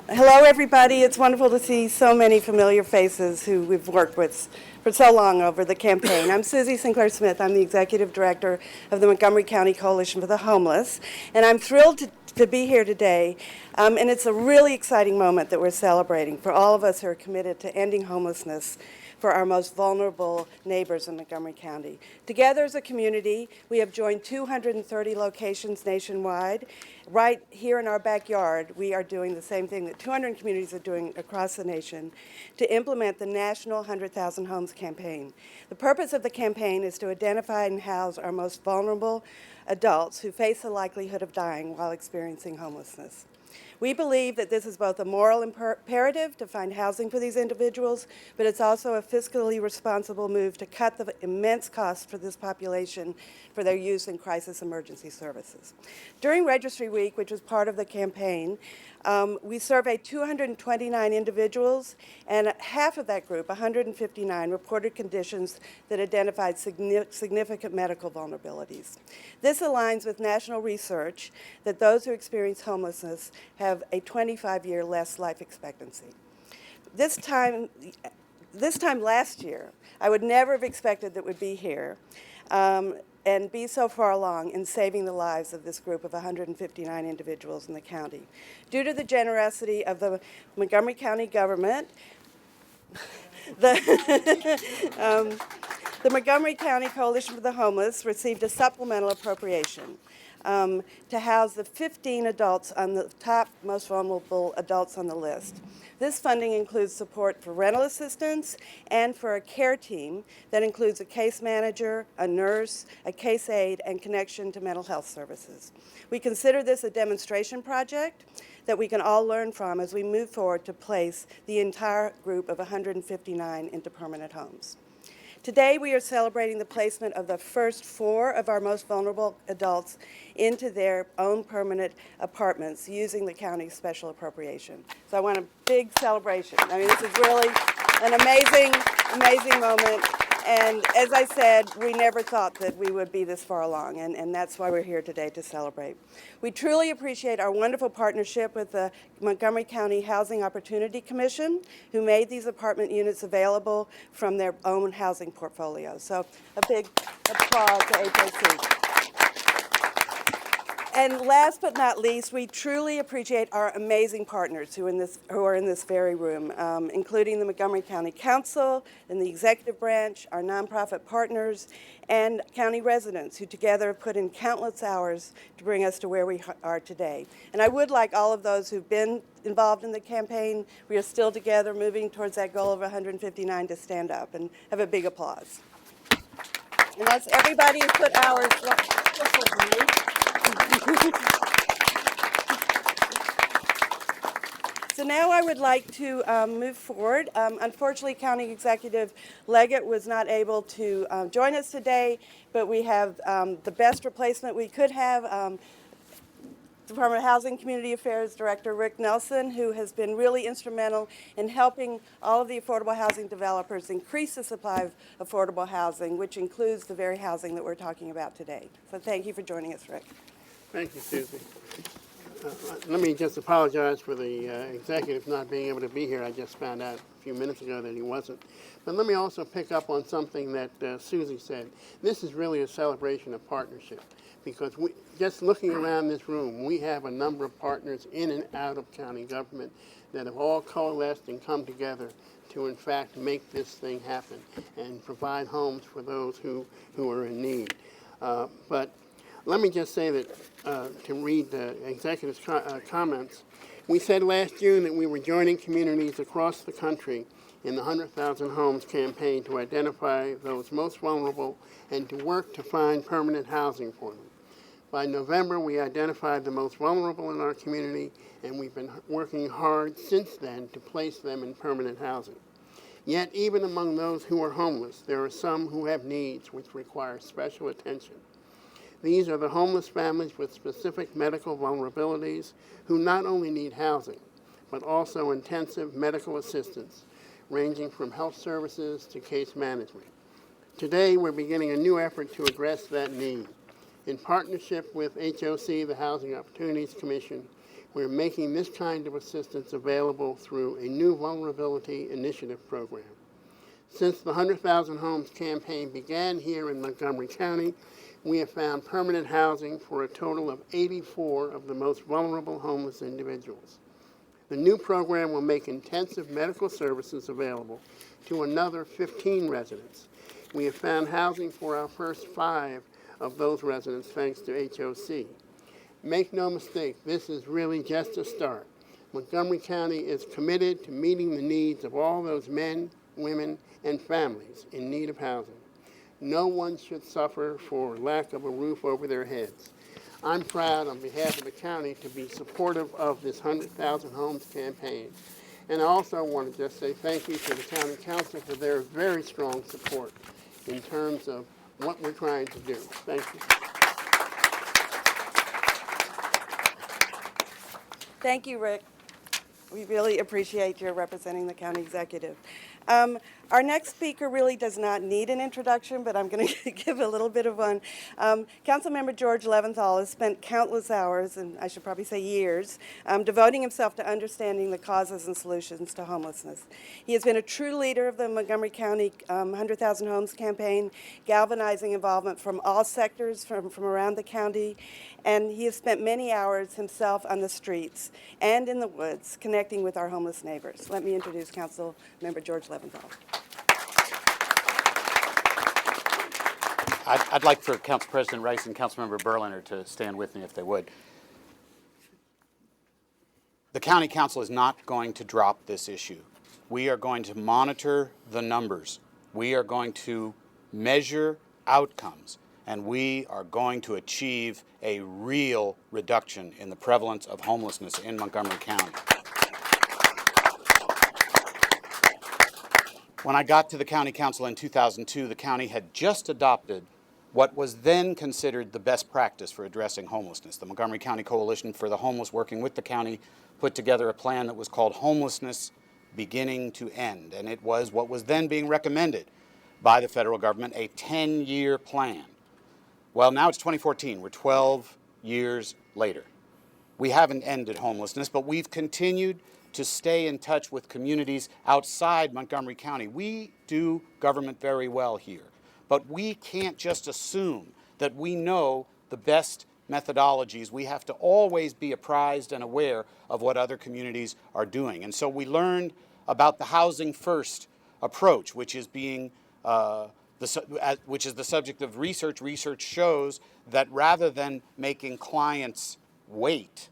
Hello, everybody. It's wonderful to see so many familiar faces who we've worked with for so long over the campaign. I'm Susie Sinclair Smith. I'm the Executive Director of the Montgomery County Coalition for the Homeless, and I'm thrilled to be here today. And it's a really exciting moment that we're celebrating for all of us who are committed to ending homelessness for our most vulnerable neighbors in Montgomery County. Together as a community, we have joined 230 locations nationwide. Right here in our backyard, we are doing the same thing that 200 communities are doing across the nation to implement the National 100,000 Homes campaign. The purpose of the campaign is to identify and house our most vulnerable adults who face the likelihood of dying while experiencing homelessness. We believe that this is both a moral imperative to find housing for these individuals, but it's also a fiscally responsible move to cut the immense costs for this population for their use in crisis emergency services. During Registry Week, which was part of the campaign, we surveyed 229 individuals, and half of that group, 159, reported conditions that identified significant medical vulnerabilities. This aligns with national research that those who experience homelessness have a 25-year less life expectancy. This time last year, I would never have expected that we'd be here and be so far along in saving the lives of this group of 159 individuals in the county. Due to the generosity of the Montgomery County government, the Montgomery County Coalition for the Homeless received a supplemental appropriation to house the 15 adults on the top most vulnerable adults on the list. This funding includes support for rental assistance and for a care team that includes a case manager, a nurse, a case aide, and connection to mental health services. We consider this a demonstration project that we can all learn from as we move forward to place the entire group of 159 into permanent homes. Today, we are celebrating the placement of the first 4 of our most vulnerable adults into their own permanent apartments using the county's special appropriation. So I want a big celebration. I mean, this is really an amazing moment. And as I said, we never thought that we would be this far along, and that's why we're here today to celebrate. We truly appreciate our wonderful partnership with the Montgomery County Housing Opportunity Commission, who made these apartment units available from their own housing portfolio. So a big applause to HOC. And last but not least, we truly appreciate our amazing partners who are in this very room, including the Montgomery County Council and the executive branch, our nonprofit partners, and county residents who together have put in countless hours to bring us to where we are today. And I would like all of those who've been involved in the campaign, we are still together moving towards that goal of 159, to stand up and have a big applause. And that's everybody who put hours. So now I would like to move forward. Unfortunately, County Executive Leggett was not able to join us today, but we have the best replacement we could have. Department of Housing Community Affairs Director Rick Nelson, who has been really instrumental in helping all of the affordable housing developers increase the supply of affordable housing, which includes the very housing that we're talking about today. So thank you for joining us, Rick. Thank you, Susie. Let me just apologize for the executive not being able to be here. I just found out a few minutes ago that he wasn't. But let me also pick up on something that Susie said. This is really a celebration of partnership, because just looking around this room, we have a number of partners in and out of county government that have all coalesced and come together to, in fact, make this thing happen and provide homes for those who are in need. But let me just say that, to read the executive's comments, we said last June that we were joining communities across the country in the 100,000 Homes campaign to identify those most vulnerable and to work to find permanent housing for them. By November, we identified the most vulnerable in our community, and we've been working hard since then to place them in permanent housing. Yet, even among those who are homeless, there are some who have needs which require special attention. These are the homeless families with specific medical vulnerabilities who not only need housing, but also intensive medical assistance, ranging from health services to case management. Today, we're beginning a new effort to address that need. In partnership with HOC, the Housing Opportunities Commission, We're making this kind of assistance available through a new Vulnerability Initiative program. Since the 100,000 Homes campaign began here in Montgomery County, we have found permanent housing for a total of 84 of the most vulnerable homeless individuals. The new program will make intensive medical services available to another 15 residents. We have found housing for our first 5 of those residents thanks to HOC. Make no mistake, this is really just a start. Montgomery County is committed to meeting the needs of all those men, women, and families in need of housing. No one should suffer for lack of a roof over their heads. I'm proud on behalf of the county to be supportive of this 100,000 Homes campaign. And I also want to just say thank you to the county council for their very strong support in terms of what we're trying to do. Thank you. Thank you, Rick. We really appreciate your representing the county executive. Our next speaker really does not need an introduction, but I'm going to give a little bit of one. Councilmember George Leventhal has spent countless hours, and I should probably say years, devoting himself to understanding the causes and solutions to homelessness. He has been a true leader of the Montgomery County 100,000 Homes campaign, galvanizing involvement from all sectors from around the county, and he has spent many hours himself on the streets and in the woods connecting with our homeless neighbors. Let me introduce Councilmember George Leventhal. I'd like for Council President Rice and Councilmember Berliner to stand with me if they would. The County Council is not going to drop this issue. We are going to monitor the numbers. We are going to measure outcomes, and we are going to achieve a real reduction in the prevalence of homelessness in Montgomery County. When I got to the County Council in 2002, the county had just adopted what was then considered the best practice for addressing homelessness. The Montgomery County Coalition for the Homeless, working with the county, put together a plan that was called Homelessness Beginning to End, and it was what was then being recommended by the federal government, a 10-year plan. Well, now it's 2014. We're 12 years later. We haven't ended homelessness, but we've continued to stay in touch with communities outside Montgomery County. We do government very well here, but we can't just assume that we know the best methodologies. We have to always be apprised and aware of what other communities are doing. And so we learned about the Housing First approach, which is being which is the subject of research. Research shows that rather than making clients wait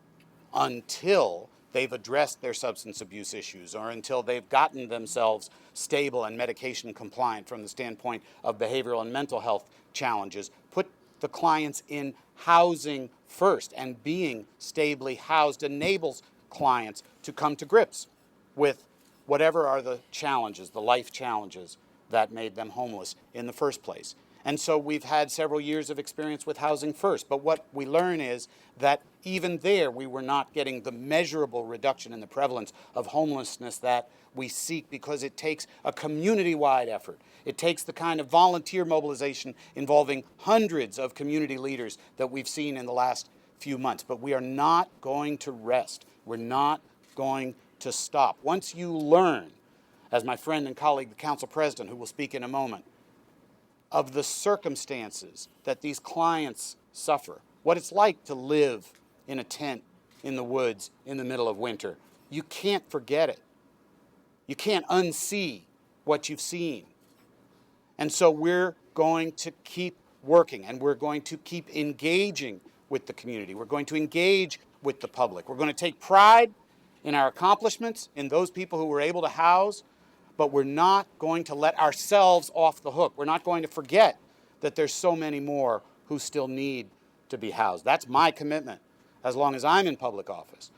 until they've addressed their substance abuse issues or until they've gotten themselves stable and medication compliant from the standpoint of behavioral and mental health challenges, put the clients in housing first, and being stably housed enables clients to come to grips with whatever are the challenges, the life challenges that made them homeless in the first place. And so we've had several years of experience with Housing First, but what we learn is that even there we were not getting the measurable reduction in the prevalence of homelessness that we seek, because it takes a community-wide effort. It takes the kind of volunteer mobilization involving hundreds of community leaders that we've seen in the last few months. But we are not going to rest. We're not going to stop. Once you learn, as my friend and colleague, the council president, who will speak in a moment, of the circumstances that these clients suffer, what it's like to live in a tent in the woods in the middle of winter, you can't forget it. You can't unsee what you've seen. And so we're going to keep working, and we're going to keep engaging with the community. We're going to engage with the public. We're going to take pride in our accomplishments, in those people who were able to house, but we're not going to let ourselves off the hook. We're not going to forget that there's so many more who still need to be housed. That's my commitment as long as I'm in public office.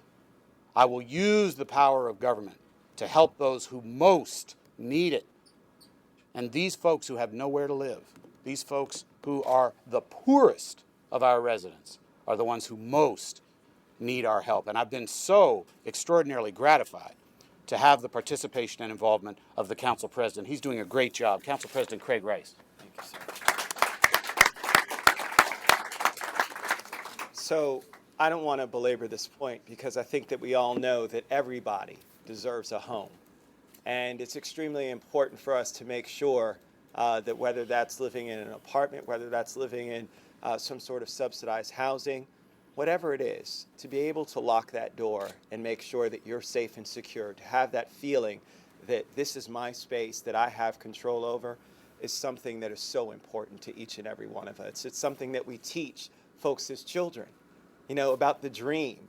I will use the power of government to help those who most need it. And these folks who have nowhere to live, these folks who are the poorest of our residents, are the ones who most need our help. And I've been so extraordinarily gratified to have the participation and involvement of the council president. He's doing a great job. Council President Craig Rice. Thank you, sir. So I don't want to belabor this point because I think that we all know that everybody deserves a home. And it's extremely important for us to make sure that whether that's living in an apartment, whether that's living in some sort of subsidized housing, whatever it is, to be able to lock that door and make sure that you're safe and secure, to have that feeling that this is my space that I have control over, is something that is so important to each and every one of us. It's something that we teach folks as children, you know, about the dream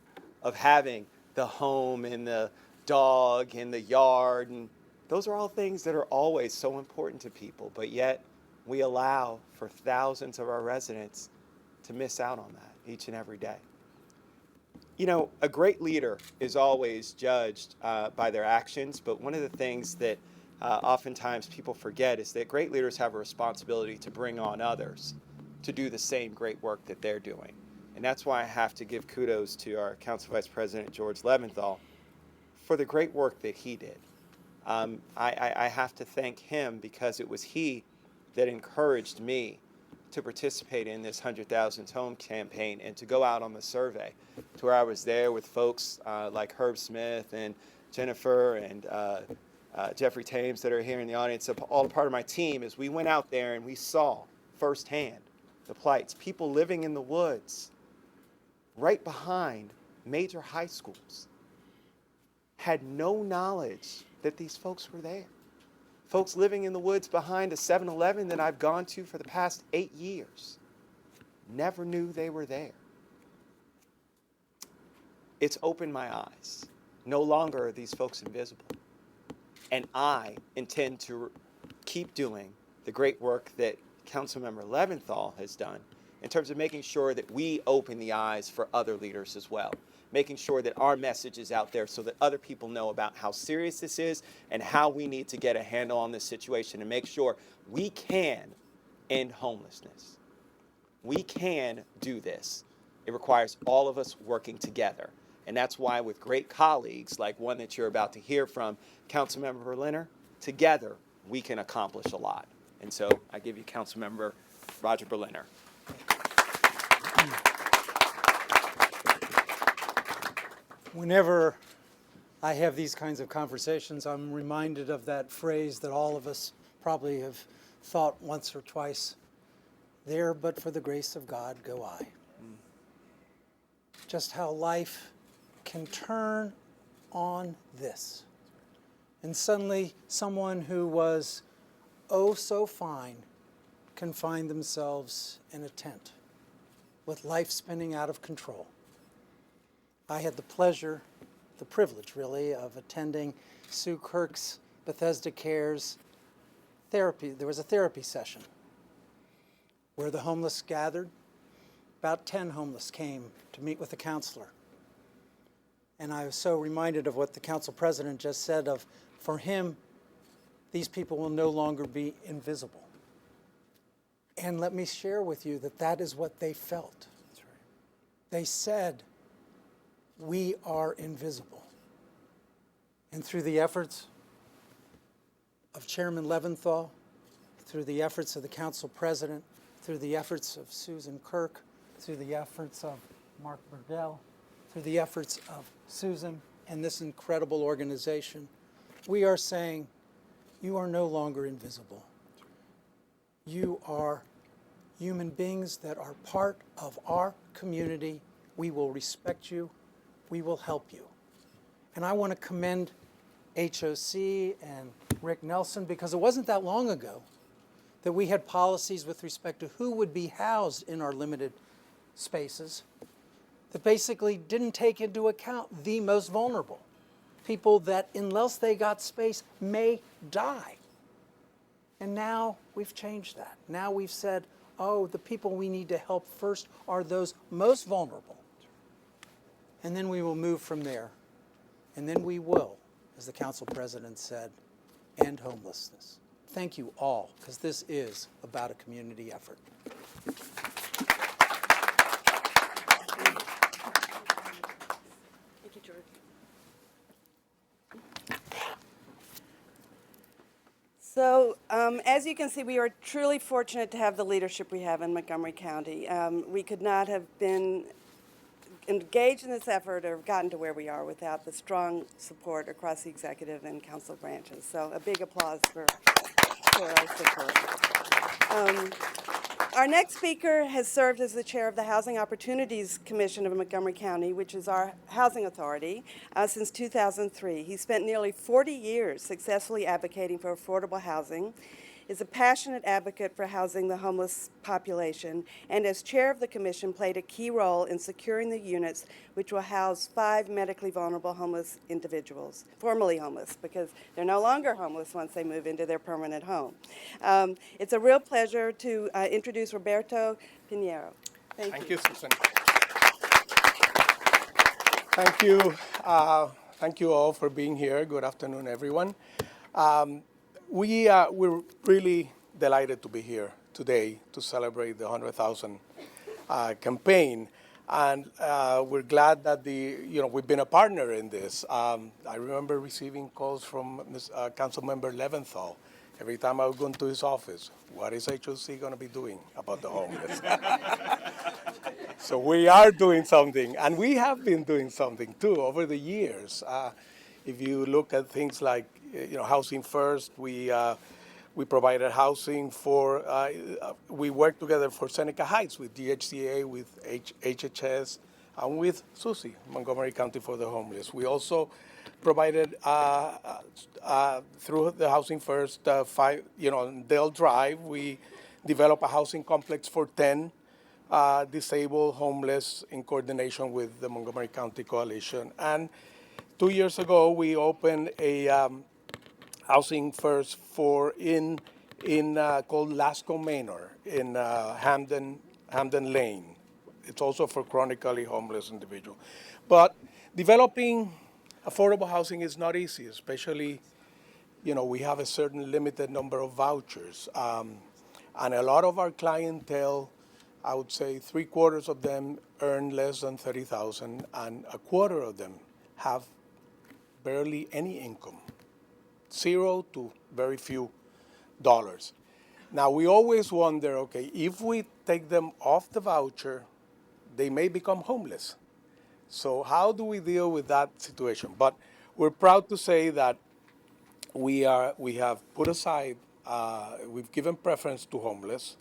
of having the home and the dog and the yard. And those are all things that are always so important to people, but yet we allow for thousands of our residents to miss out on that each and every day. You know, a great leader is always judged by their actions, but one of the things that oftentimes people forget is that great leaders have a responsibility to bring on others to do the same great work that they're doing. And that's why I have to give kudos to our Council Vice President, George Leventhal, for the great work that he did. I have to thank him because it was he that encouraged me to participate in this 100,000 home campaign and to go out on the survey, to where I was there with folks like Herb Smith and Jennifer and Jeffrey Thames that are here in the audience, all a part of my team, as we went out there and we saw firsthand the plights. People living in the woods right behind major high schools had no knowledge that these folks were there. Folks living in the woods behind a 7-Eleven that I've gone to for the past 8 years never knew they were there. It's opened my eyes. No longer are these folks invisible. And I intend to keep doing the great work that Councilmember Leventhal has done in terms of making sure that we open the eyes for other leaders as well, making sure that our message is out there so that other people know about how serious this is and how we need to get a handle on this situation and make sure we can end homelessness. We can do this. It requires all of us working together. And that's why with great colleagues like one that you're about to hear from, Councilmember Berliner, together we can accomplish a lot. And so I give you Councilmember Roger Berliner. Whenever I have these kinds of conversations, I'm reminded of that phrase that all of us probably have thought once or twice, there but for the grace of God go I. Just how life can turn on this. And suddenly someone who was oh so fine can find themselves in a tent with life spinning out of control. I had the pleasure, the privilege really, of attending Sue Kirk's Bethesda Cares therapy. There was a therapy session where the homeless gathered. About 10 homeless came to meet with a counselor. And I was so reminded of what the council president just said of, for him, these people will no longer be invisible. And let me share with you that that is what they felt. That's right. They said, we are invisible. And through the efforts of Chairman Leventhal, through the efforts of the council president, through the efforts of Susan Kirk, through the efforts of Mark Burdell, through the efforts of Susan and this incredible organization, we are saying, you are no longer invisible. You are human beings that are part of our community. We will respect you. We will help you. And I want to commend HOC and Rick Nelson, because it wasn't that long ago that we had policies with respect to who would be housed in our limited spaces that basically didn't take into account the most vulnerable, people that unless they got space may die. And now we've changed that. Now we've said, oh, the people we need to help first are those most vulnerable. And then we will move from there. And then we will, as the council president said, end homelessness. Thank you all, because this is about a community effort. Thank you, George. So, as you can see, we are truly fortunate to have the leadership we have in Montgomery County. We could not have been engaged in this effort or gotten to where we are without the strong support across the executive and council branches. So a big applause for our support. Our next speaker has served as the chair of the Housing Opportunities Commission of Montgomery County, which is our housing authority, since 2003. He spent nearly 40 years successfully advocating for affordable housing, is a passionate advocate for housing the homeless population, and as chair of the commission played a key role in securing the units which will house 5 medically vulnerable homeless individuals, formerly homeless, because they're no longer homeless once they move into their permanent home. It's a real pleasure to introduce Roberto Pinheiro. Thank you, Susan. Thank you. Thank you all for being here. Good afternoon, everyone. We're really delighted to be here today to celebrate the 100,000 campaign, and we're glad that we've been a partner in this. I remember receiving calls from Councilmember Leventhal every time I would go into his office. What is HOC going to be doing about the homeless? So we are doing something, and we have been doing something too over the years. If you look at things like Housing First, we provided housing for. We worked together for Seneca Heights with DHCA, with HHS, and with SUSI, Montgomery County for the Homeless. We also provided through the Housing First, Dale Drive. We developed a housing complex for 10 disabled homeless in coordination with the Montgomery County Coalition. And 2 years ago, we opened a Housing First called Lasco Manor in Hamden Lane. It's also for chronically homeless individuals. But developing affordable housing is not easy, especially, we have a certain limited number of vouchers. And a lot of our clientele, I would say 3/4 of them earn less than $30,000, and 1/4 of them have barely any income, 0 to very few dollars. Now, we always wonder, okay, if we take them off the voucher, they may become homeless. So how do we deal with that situation? But we're proud to say that we have put aside, we've given preference to homeless.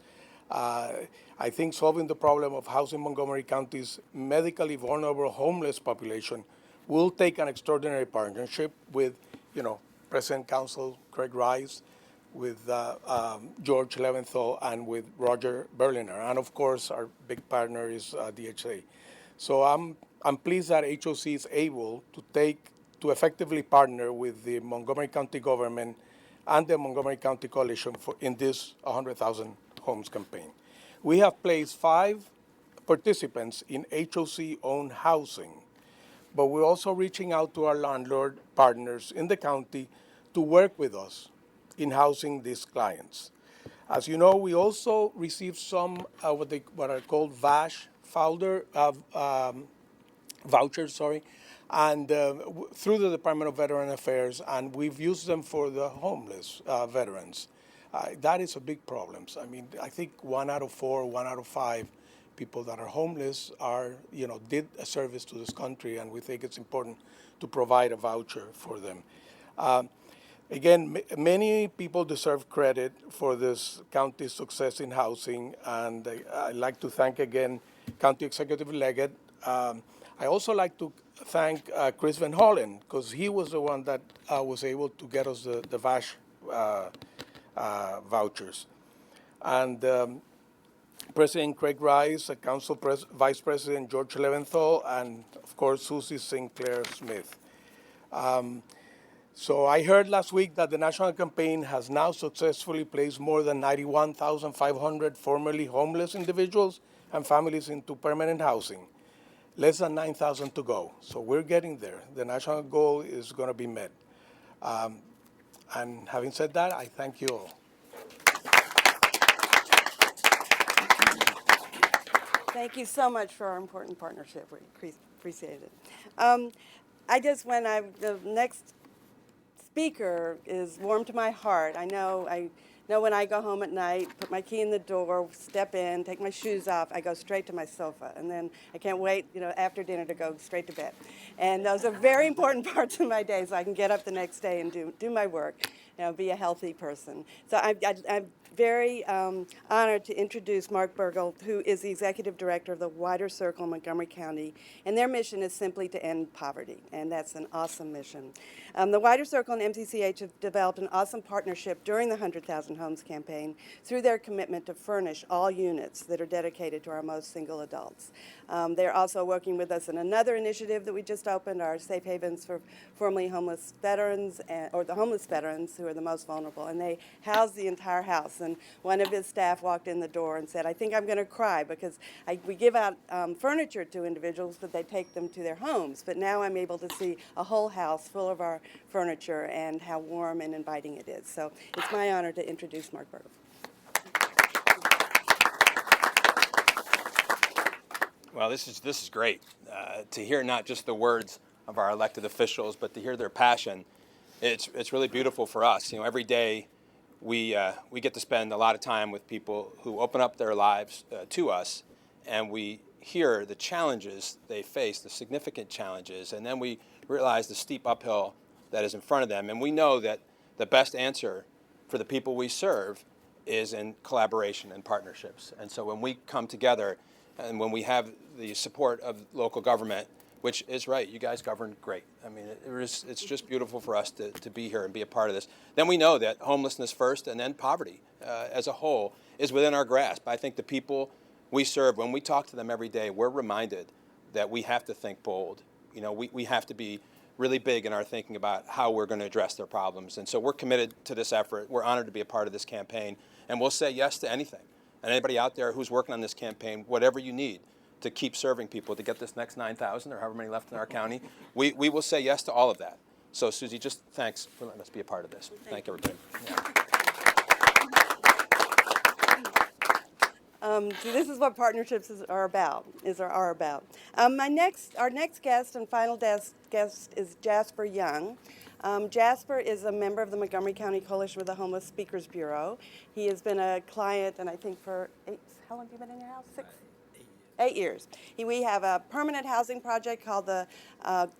I think solving the problem of housing Montgomery County's medically vulnerable homeless population will take an extraordinary partnership with, President Council Craig Rice, with George Leventhal, and with Roger Berliner. And of course, our big partner is DHA. So I'm pleased that HOC is able to effectively partner with the Montgomery County government and the Montgomery County Coalition in this 100,000 homes campaign. We have placed 5 participants in HOC-owned housing, but we're also reaching out to our landlord partners in the county to work with us in housing these clients. As you know, we also received some what are called VASH vouchers, and through the Department of Veteran Affairs, and we've used them for the homeless veterans. That is a big problem. I mean, I think 1 out of 4, 1 out of 5 people that are homeless did a service to this country, and we think it's important to provide a voucher for them. Again, many people deserve credit for this county's success in housing, and I'd like to thank again County Executive Leggett. I also like to thank Chris Van Hollen, because he was the one that was able to get us the VASH vouchers. And President Craig Rice, Council Vice President George Leventhal, and of course Susie Sinclair Smith. So I heard last week that the national campaign has now successfully placed more than 91,500 formerly homeless individuals and families into permanent housing. Less than 9,000 to go. So we're getting there. The national goal is going to be met. And having said that, I thank you all. Thank you so much for our important partnership. We appreciate it. The next speaker is warm to my heart. I know I know when I go home at night, put my key in the door, step in, take my shoes off, I go straight to my sofa. And then I can't wait, after dinner to go straight to bed. And those are very important parts of my day so I can get up the next day and do my work, be a healthy person. So I'm very honored to introduce Mark Burgle, who is the Executive Director of the Wider Circle in Montgomery County, and their mission is simply to end poverty, and that's an awesome mission. The Wider Circle and MCCH have developed an awesome partnership during the 100,000 Homes campaign through their commitment to furnish all units that are dedicated to our most single adults. They're also working with us in another initiative that we just opened, our Safe Havens for formerly homeless veterans, or the homeless veterans who are the most vulnerable, and they house the entire house. And one of his staff walked in the door and said, "I think I'm going to cry because we give out furniture to individuals, but they take them to their homes. But now I'm able to see a whole house full of our furniture and how warm and inviting it is." So it's my honor to introduce Mark Burgle. Well, this is great to hear not just the words of our elected officials, but to hear their passion. It's really beautiful for us. Every day we get to spend a lot of time with people who open up their lives to us, and we hear the challenges they face, the significant challenges, and then we realize the steep uphill that is in front of them. And we know that the best answer for the people we serve is in collaboration and partnerships. And so when we come together and when we have the support of local government, which is right, you guys govern great. I mean, it's just beautiful for us to be here and be a part of this. Then we know that homelessness first and then poverty as a whole is within our grasp. I think the people we serve, when we talk to them every day, we're reminded that we have to think bold. We have to be really big in our thinking about how we're going to address their problems. And so we're committed to this effort. We're honored to be a part of this campaign, and we'll say yes to anything. And anybody out there who's working on this campaign, whatever you need to keep serving people, to get this next 9,000 or however many left in our county, we will say yes to all of that. So, Susie, just thanks for letting us be a part of this. Thank everybody. Yeah. So this is what partnerships are about. Our next guest and final guest is Jasper Young. Jasper is a member of the Montgomery County Coalition for the Homeless Speakers Bureau. He has been a client, and I think for how long have you been in your house? 8 years. We have a permanent housing project called the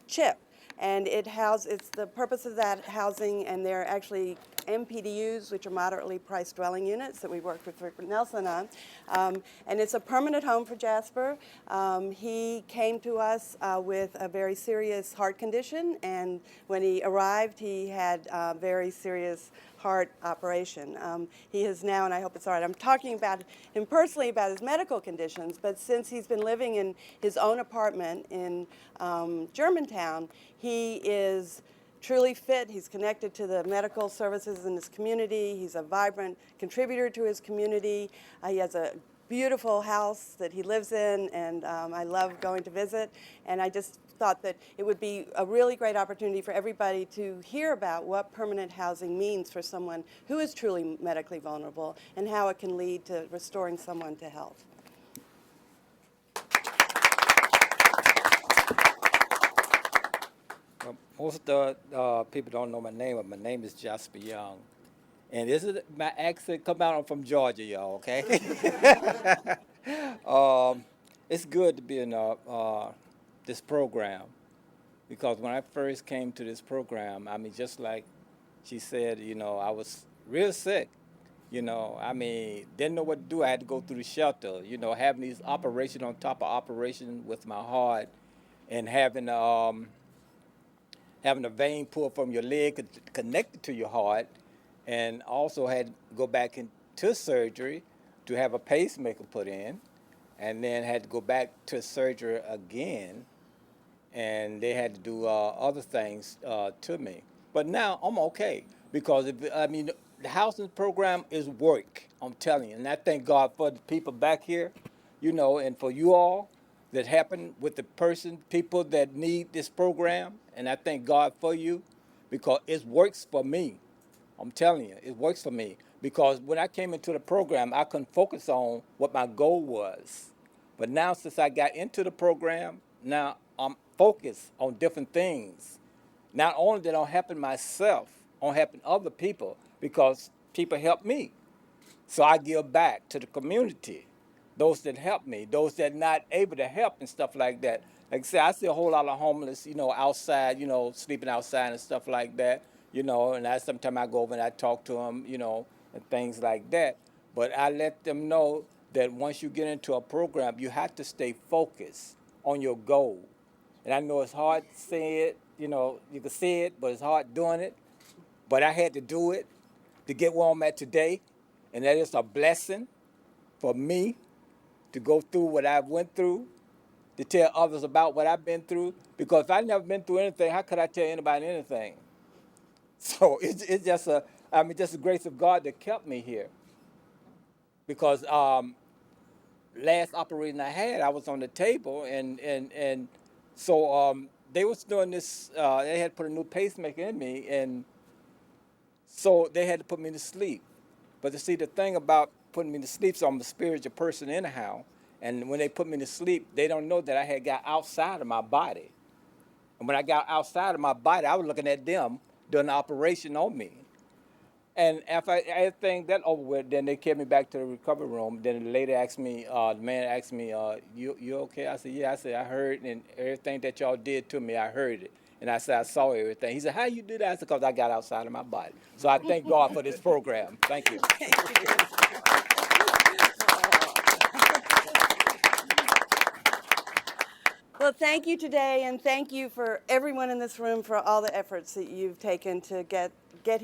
CHIP, and it's the purpose of that housing, and they're actually MPDUs, which are moderately priced dwelling units that we worked with Rick Nelson on. And it's a permanent home for Jasper. He came to us with a very serious heart condition, and when he arrived, he had a very serious heart operation. He is now, and I hope it's all right, I'm talking about him personally about his medical conditions, but since he's been living in his own apartment in Germantown, he is truly fit. He's connected to the medical services in his community. He's a vibrant contributor to his community. He has a beautiful house that he lives in, and I love going to visit. And I just thought that it would be a really great opportunity for everybody to hear about what permanent housing means for someone who is truly medically vulnerable and how it can lead to restoring someone to health. Most of people don't know my name, but my name is Jasper Young. And this is my accent come out. I'm from Georgia, y'all, okay? It's good to be in this program because when I first came to this program, I mean, just like she said, I was real sick. Didn't know what to do. I had to go through the shelter, having these operation on top of operation with my heart and having a vein pulled from your leg connected to your heart, and also had to go back into surgery to have a pacemaker put in, and then had to go back to surgery again, and they had to do other things to me. But now I'm okay because, the housing program is work, I'm telling you, and I thank God for the people back here, and for you all that happened with the people that need this program. And I thank God for you because it works for me. I'm telling you, it works for me. Because when I came into the program, I couldn't focus on what my goal was. But now since I got into the program, now I'm focused on different things. Not only that I'm helping myself, I'm helping other people because people help me. So I give back to the community, those that help me, those that not able to help and stuff like that. Like I say, I see a whole lot of homeless, outside, sleeping outside and stuff like that, and sometimes I go over and I talk to them, and things like that. But I let them know that once you get into a program, you have to stay focused on your goal. And I know it's hard to say it, you can say it, but it's hard doing it. But I had to do it to get where I'm at today. And that is a blessing for me to go through what I've went through, to tell others about what I've been through. Because if I've never been through anything, how could I tell anybody anything? So it's just just the grace of God that kept me here. Because last operating I had, I was on the table, and so they was doing this. They had put a new pacemaker in me, and so they had to put me to sleep. But to see the thing about putting me to sleep, so I'm a spiritual person anyhow. And when they put me to sleep, they don't know that I had got outside of my body. And when I got outside of my body, I was looking at them doing the operation on me. And after everything that over with, then they carried me back to the recovery room. Then the lady asked me, the man asked me, you okay? I said, yeah. I said, I heard, and everything that y'all did to me, I heard it. And I said, I saw everything. He said, how you do that? I said, because I got outside of my body. So I thank God for this program. Thank you. Well, thank you today, and thank you for everyone in this room for all the efforts that you've taken to get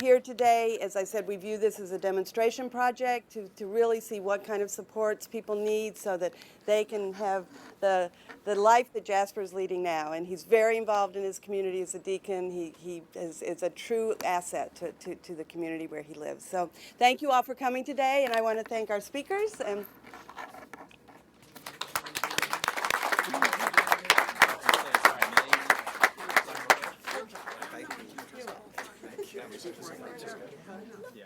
here today. As I said, we view this as a demonstration project to really see what kind of supports people need so that they can have the life that Jasper is leading now. And he's very involved in his community as a deacon. He is a true asset to the community where he lives. So thank you all for coming today, and I want to thank our speakers. And Yeah.